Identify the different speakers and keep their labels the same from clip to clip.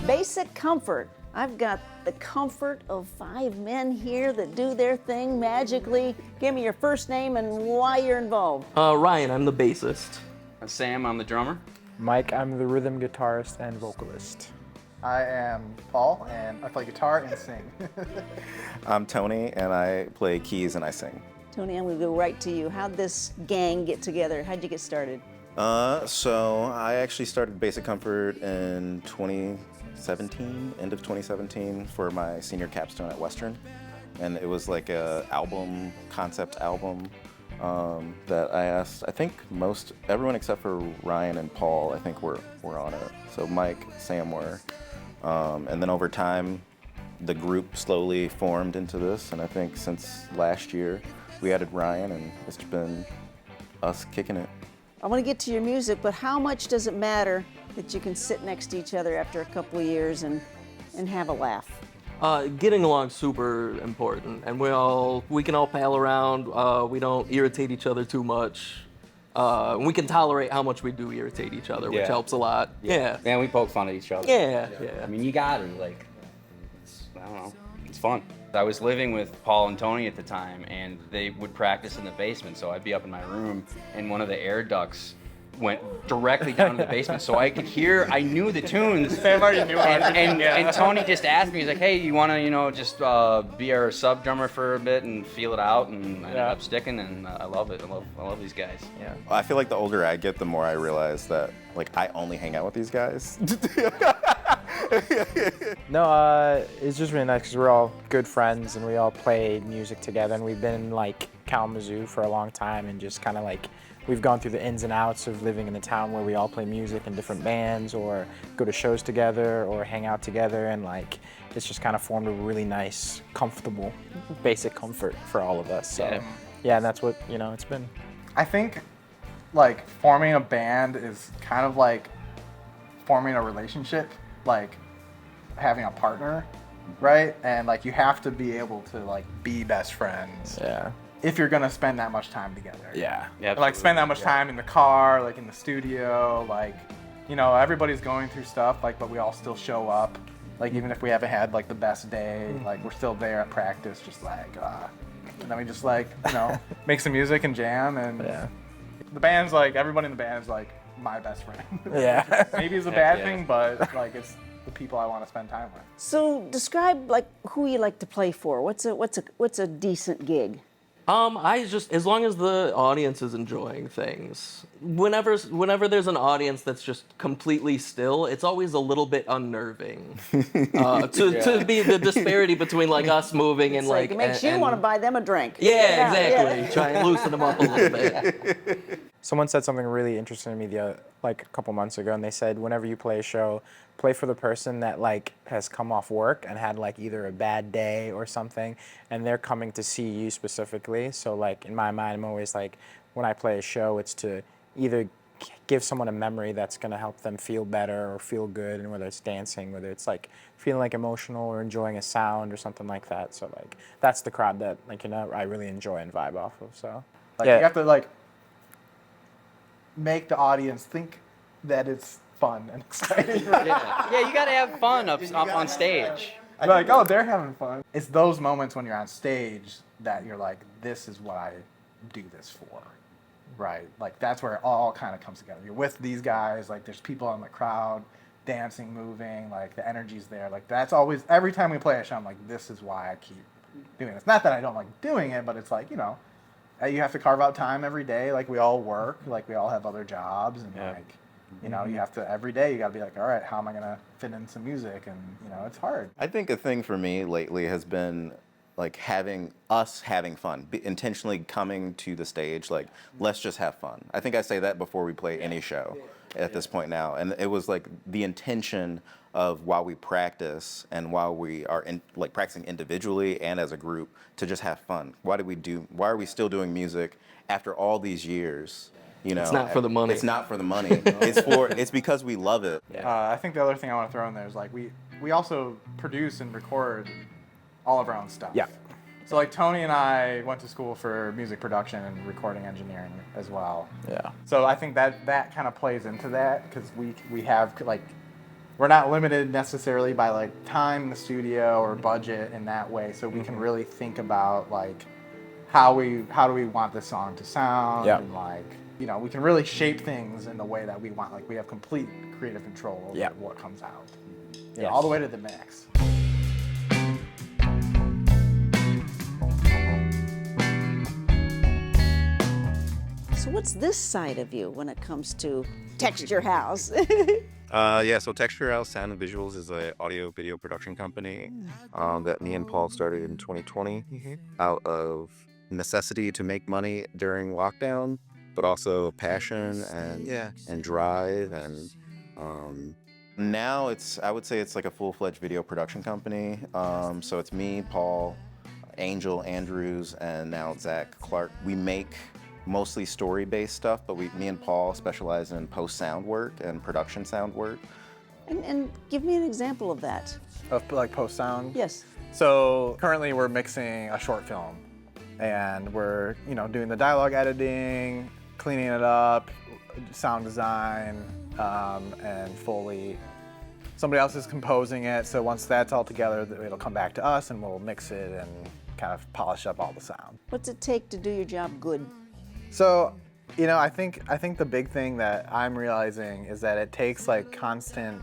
Speaker 1: Basic comfort. I've got the comfort of 5 men here that do their thing magically. Give me your first name and why you're involved.
Speaker 2: Ryan, I'm the bassist.
Speaker 3: Sam, I'm the drummer.
Speaker 4: Mike, I'm the rhythm guitarist and vocalist.
Speaker 5: I am Paul, and I play guitar and sing.
Speaker 6: I'm Tony, and I play keys and I sing.
Speaker 1: Tony, I'm gonna go right to you. How'd this gang get together? How'd you get started?
Speaker 6: So I actually started Basic Comfort in 2017, end of 2017, for my senior capstone at Western. And it was like a concept album, that I asked, I think everyone except for Ryan and Paul, I think were on it. So Mike, Sam were. And then over time, the group slowly formed into this, and I think since last year, we added Ryan, and it's been us kicking it.
Speaker 1: I want to get to your music, but how much does it matter that you can sit next to each other after a couple of years and have a laugh?
Speaker 2: Getting along super important, and we can all pal around. We don't irritate each other too much. We can tolerate how much we do irritate each other, which helps a lot. Yeah.
Speaker 3: Man, we poke fun at each other.
Speaker 2: Yeah.
Speaker 3: I mean, you got to, I don't know, it's fun. I was living with Paul and Tony at the time, and they would practice in the basement, so I'd be up in my room, and one of the air ducts went directly down to the basement, so I knew the tunes.
Speaker 5: Sam already knew
Speaker 3: and Tony just asked me, he's like, hey, you want to, just be our sub drummer for a bit and feel it out, and I ended up sticking, and I love it. I love these guys.
Speaker 4: Yeah.
Speaker 6: I feel like the older I get, the more I realize that, I only hang out with these guys.
Speaker 4: No, it's just really nice because we're all good friends and we all play music together, and we've been in Kalamazoo for a long time, and just kind of we've gone through the ins and outs of living in a town where we all play music in different bands or go to shows together or hang out together, and it's just kind of formed a really nice, comfortable, basic comfort for all of us. So yeah, and that's what, it's been.
Speaker 5: I think, forming a band is kind of like forming a relationship, having a partner, right? And you have to be able to be best friends.
Speaker 4: Yeah.
Speaker 5: If you're gonna spend that much time together.
Speaker 4: Yeah.
Speaker 5: Spend that much time in the car, in the studio, everybody's going through stuff, but we all still show up. Even if we haven't had the best day, we're still there at practice, just and then we just make some music and jam, and the band's everybody in the band is my best friend.
Speaker 4: Yeah.
Speaker 5: Maybe it's a bad thing, but it's the people I want to spend time with.
Speaker 1: So describe who you like to play for. What's a decent gig?
Speaker 2: As long as the audience is enjoying things. Whenever there's an audience that's just completely still, it's always a little bit unnerving. To be the disparity between us moving and
Speaker 1: it makes you want to buy them a drink.
Speaker 2: Yeah, exactly. Yeah. Try and loosen them up a little bit.
Speaker 4: Someone said something really interesting to me a couple months ago, and they said whenever you play a show, play for the person that has come off work and had either a bad day or something, and they're coming to see you specifically. So in my mind, I'm always when I play a show, it's to either give someone a memory that's going to help them feel better or feel good, and whether it's dancing, whether it's feeling emotional or enjoying a sound or something like that. So that's the crowd that I really enjoy and vibe off of. So
Speaker 5: you have to make the audience think that it's fun and exciting.
Speaker 3: You gotta have fun up on stage.
Speaker 5: Oh, they're having fun. It's those moments when you're on stage that you're this is what I do this for, right? That's where it all kind of comes together. You're with these guys, there's people in the crowd, dancing, moving, the energy's there. That's always, every time we play a show, I'm this is why I keep doing this. Not that I don't like doing it, but it's you have to carve out time every day. We all work, we all have other jobs, and you have to, every day you got to be all right, how am I going to fit in some music? And, it's hard.
Speaker 6: I think a thing for me lately has been having fun, intentionally coming to the stage, let's just have fun. I think I say that before we play any show at this point now. And it was the intention of while we practice and while we are practicing individually and as a group to just have fun. Why are we still doing music after all these years? You know,
Speaker 2: It's not for the money.
Speaker 6: It's not for the money. It's because we love it.
Speaker 5: I think the other thing I want to throw in there is like we also produce and record all of our own stuff.
Speaker 4: Yeah.
Speaker 5: So like Tony and I went to school for music production and recording engineering as well.
Speaker 4: Yeah.
Speaker 5: So I think that kind of plays into that because we have like we're not limited necessarily by like time in the studio or budget in that way. So we can really think about like how do we want this song to sound
Speaker 4: Yeah.
Speaker 5: and like you know we can really shape things in the way that we want. Like we have complete creative control over
Speaker 4: Yeah.
Speaker 5: what comes out. You know,
Speaker 4: Yes.
Speaker 5: all the way to the mix.
Speaker 1: So what's this side of you when it comes to Texture House?
Speaker 6: Yeah, so Texture House Sound and Visuals is an audio video production company that me and Paul started in 2020 out of necessity to make money during lockdown, but also passion and drive and now I would say it's like a full-fledged video production company. So it's me, Paul, Angel Andrews, and now Zach Clark. We make mostly story-based stuff, but me and Paul specialize in post-sound work and production sound work.
Speaker 1: and give me an example of that.
Speaker 5: Of like post sound.
Speaker 1: Yes.
Speaker 5: So currently we're mixing a short film and we're, doing the dialogue editing, cleaning it up, sound design, and fully somebody else is composing it. So once that's all together, it'll come back to us and we'll mix it and kind of polish up all the sound.
Speaker 1: What's it take to do your job good?
Speaker 5: So, I think the big thing that I'm realizing is that it takes a constant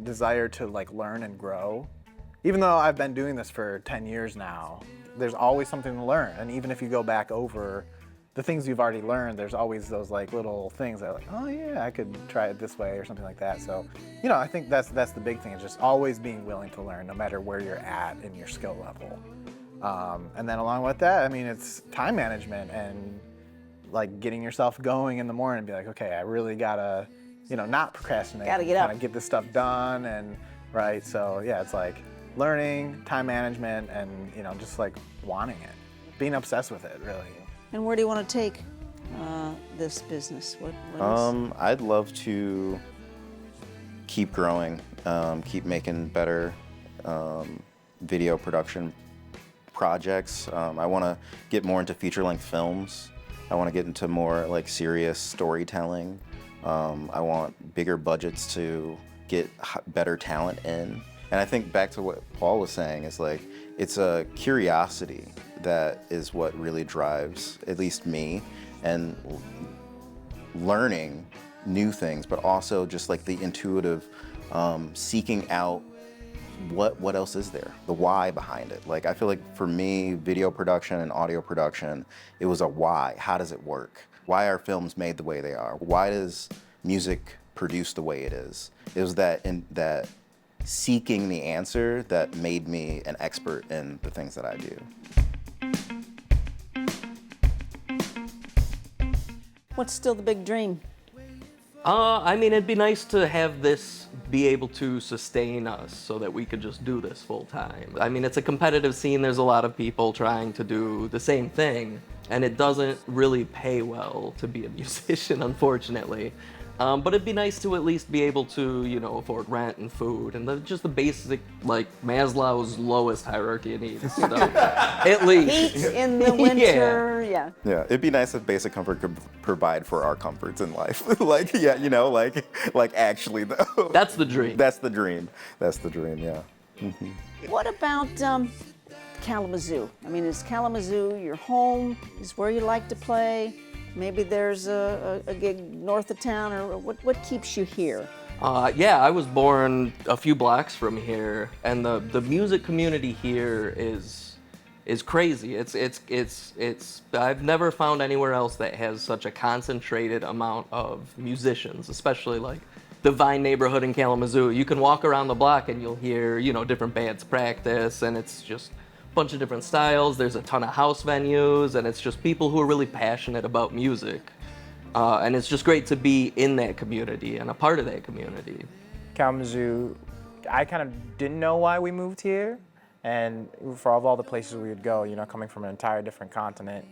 Speaker 5: desire to learn and grow. Even though I've been doing this for 10 years now, there's always something to learn. And even if you go back over the things you've already learned, there's always those little things that are oh yeah, I could try it this way or something like that. So, I think that's the big thing is just always being willing to learn no matter where you're at in your skill level. And then along with that, it's time management and getting yourself going in the morning and be like, okay, I really gotta, not procrastinate.
Speaker 1: Gotta get up.
Speaker 5: Kinda get this stuff done and right. So yeah, it's learning, time management, and just wanting it, being obsessed with it, really.
Speaker 1: And where do you want to take this business? What is...
Speaker 6: I'd love to keep growing, keep making better video production projects. I want to get more into feature-length films. I want to get into more serious storytelling. I want bigger budgets to get better talent in. And I think back to what Paul was saying is it's a curiosity that is what really drives at least me, and learning new things, but also just the intuitive seeking out what else is there, the why behind it. I feel like for me, video production and audio production, it was a why. How does it work? Why are films made the way they are? Why does music produce the way it is? It was that seeking the answer that made me an expert in the things that I do.
Speaker 1: What's still the big dream?
Speaker 2: It'd be nice to have this be able to sustain us so that we could just do this full time. It's a competitive scene. There's a lot of people trying to do the same thing, and it doesn't really pay well to be a musician, unfortunately. But it'd be nice to at least be able to, afford rent and food and just the basic, Maslow's lowest hierarchy of needs. So, at least.
Speaker 1: Heat in the winter, yeah.
Speaker 6: Yeah, it'd be nice if basic comfort could provide for our comforts in life. Actually though.
Speaker 2: That's the dream.
Speaker 6: That's the dream. That's the dream, yeah.
Speaker 1: What about Kalamazoo? Is Kalamazoo your home? Is where you like to play? Maybe there's a gig north of town, or what keeps you here?
Speaker 2: Yeah, I was born a few blocks from here, and the music community here is crazy. It's I've never found anywhere else that has such a concentrated amount of musicians, especially the Vine neighborhood in Kalamazoo. You can walk around the block and you'll hear, different bands practice, and it's just bunch of different styles. There's a ton of house venues, and it's just people who are really passionate about music. And it's just great to be in that community and a part of that community.
Speaker 4: Kalamazoo, I kind of didn't know why we moved here, and for all the places we would go, coming from an entire different continent,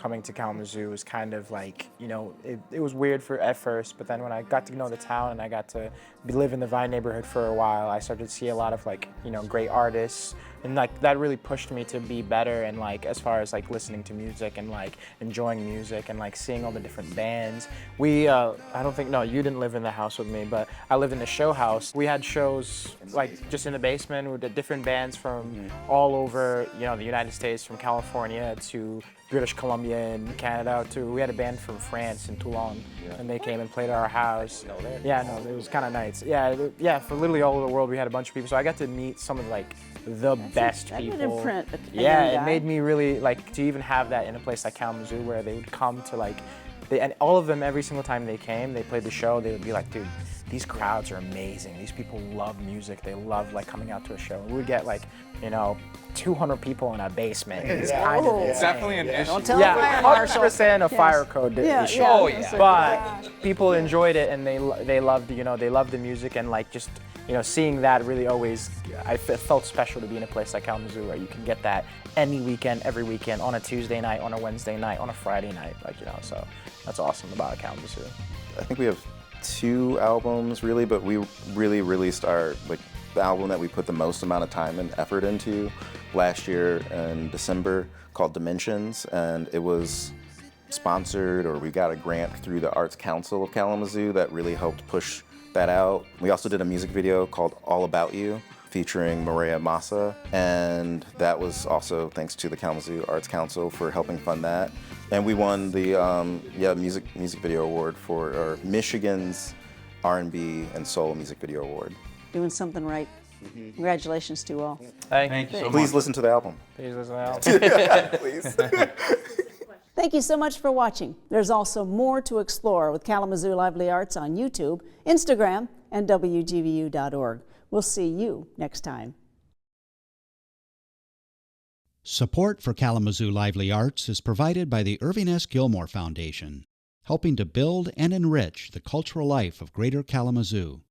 Speaker 4: coming to Kalamazoo was kind of like, it was weird at first, but then when I got to know the town and I got to live in the Vine neighborhood for a while, I started to see a lot of like, great artists, and like that really pushed me to be better, and like as far as like listening to music and like enjoying music and like seeing all the different bands. I don't think, no, you didn't live in the house with me, but I lived in a show house. We had shows like just in the basement with the different bands from all over, the United States, from California to British Columbia and Canada to, we had a band from France in Toulon, and they came and played at our house. Yeah, no, it was kind of nice. Yeah, for literally all over the world we had a bunch of people, so I got to meet some of like the best
Speaker 1: that
Speaker 4: people.
Speaker 1: would imprint a
Speaker 4: Yeah,
Speaker 1: young
Speaker 4: it
Speaker 1: guy.
Speaker 4: made me really like to even have that in a place like Kalamazoo, where they would come to like, and all of them, every single time they came, they played the show, they would be like, dude, these crowds are amazing. These people love music. They love like coming out to a show. We would get like, 200 people in a basement. It's kind of
Speaker 5: It's
Speaker 4: insane.
Speaker 5: definitely an issue.
Speaker 1: Don't tell the fire
Speaker 4: Yeah,
Speaker 1: marshal.
Speaker 4: 100% a fire
Speaker 1: Yes.
Speaker 4: code
Speaker 1: Yeah,
Speaker 4: issue.
Speaker 1: yeah,
Speaker 3: Oh,
Speaker 1: I was
Speaker 3: yeah.
Speaker 1: gonna say,
Speaker 4: But people enjoyed it, and they loved they loved the music, and like just seeing that really always, it felt special to be in a place like Kalamazoo where you can get that any weekend, every weekend, on a Tuesday night, on a Wednesday night, on a Friday night, so that's awesome about Kalamazoo.
Speaker 6: I think we have 2 albums really, but we really released the album that we put the most amount of time and effort into last year in December, called Dimensions, and it was sponsored, or we got a grant through the Arts Council of Kalamazoo that really helped push that out. We also did a music video called All About You, featuring Maria Massa, and that was also thanks to the Kalamazoo Arts Council for helping fund that. And we won the music video award for Michigan's R&B and Soul Music Video Award.
Speaker 1: doing something right. Congratulations to you all.
Speaker 3: Thank you so much.
Speaker 6: Please listen to the album.
Speaker 4: Please listen out.
Speaker 6: Please.
Speaker 1: Thank you so much for watching. There's also more to explore with Kalamazoo Lively Arts on YouTube, Instagram, and WGVU.org. We'll see you next time.
Speaker 7: Support for Kalamazoo Lively Arts is provided by the Irving S. Gilmore Foundation, helping to build and enrich the cultural life of Greater Kalamazoo.